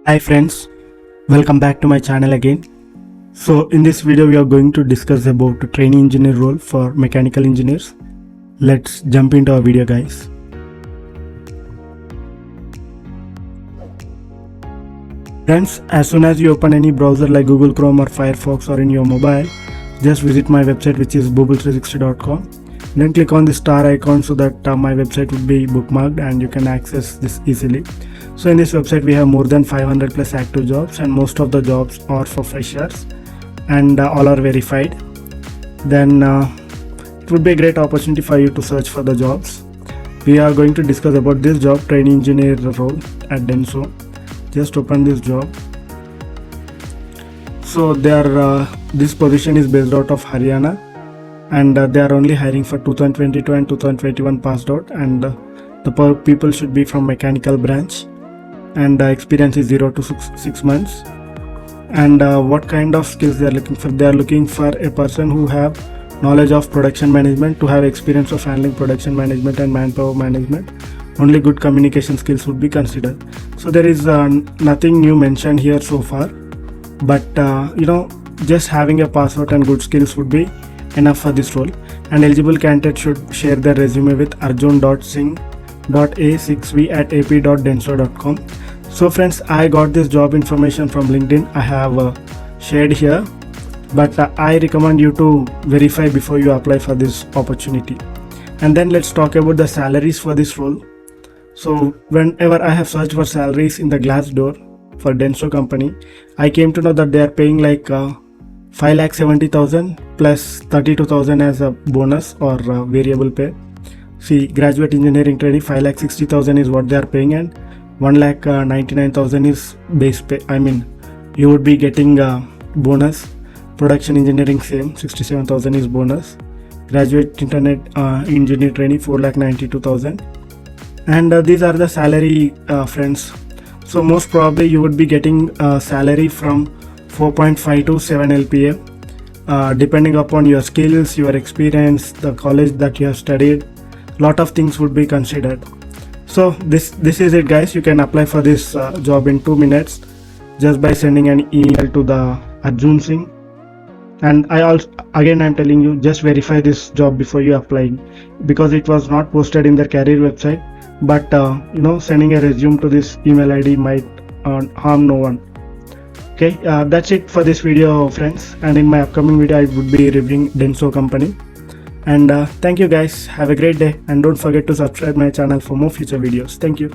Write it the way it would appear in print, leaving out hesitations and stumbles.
Hi friends, welcome back to my channel again. So in this video we are going to discuss about the trainee engineer role for mechanical engineers. Let's jump into our video guys. Friends, as soon as you open any browser like Google Chrome or Firefox or in your mobile, just visit my website which is booble360.com. Then click on the star icon so that my website would be bookmarked and you can access this easily. So in this website we have more than 500 plus active jobs and most of the jobs are for freshers and all are verified. Then it would be a great opportunity for you to search for the jobs. We are going to discuss about this job, trainee engineer role at Denso. Just open this job. So this position is based out of Haryana and they are only hiring for 2022 and 2021 passed out, and the people should be from mechanical branch and experience is 0 to 6 months. And what kind of skills they are looking for? They are looking for a person who have knowledge of production management, to have experience of handling production management and manpower management. Only good communication skills would be considered. So there is nothing new mentioned here so far, but just having a pass out and good skills would be enough for this role. And eligible candidates should share their resume with arjun.singh.a6v@ap.denso.com. So friends, I got this job information from LinkedIn. I have shared here, but I recommend you to verify before you apply for this opportunity. And then let's talk about the salaries for this role. So whenever I have searched for salaries in the Glassdoor for Denso company, I came to know that they are paying like 5,70,000 plus 32,000 as a bonus or variable pay. See, graduate engineering trainee 5,60,000 is what they are paying, and 1,99,000 is base pay. I mean, you would be getting bonus. Production engineering same, 67,000 is bonus. Graduate internet engineer trainee 4,92,000. And these are the salary, friends. So most probably you would be getting salary from 4.5 to 7 LPA, depending upon your skills, your experience, the college that you have studied. Lot of things would be considered. So this is it guys. You can apply for this job in 2 minutes just by sending an email to the Arjun Singh. And I'm telling you, just verify this job before you applying, because it was not posted in their career website. But sending a resume to this email ID might harm no one. Okay, that's it for this video friends, and in my upcoming video I would be reviewing Denso company. And thank you guys, have a great day, and don't forget to subscribe my channel for more future videos. Thank you.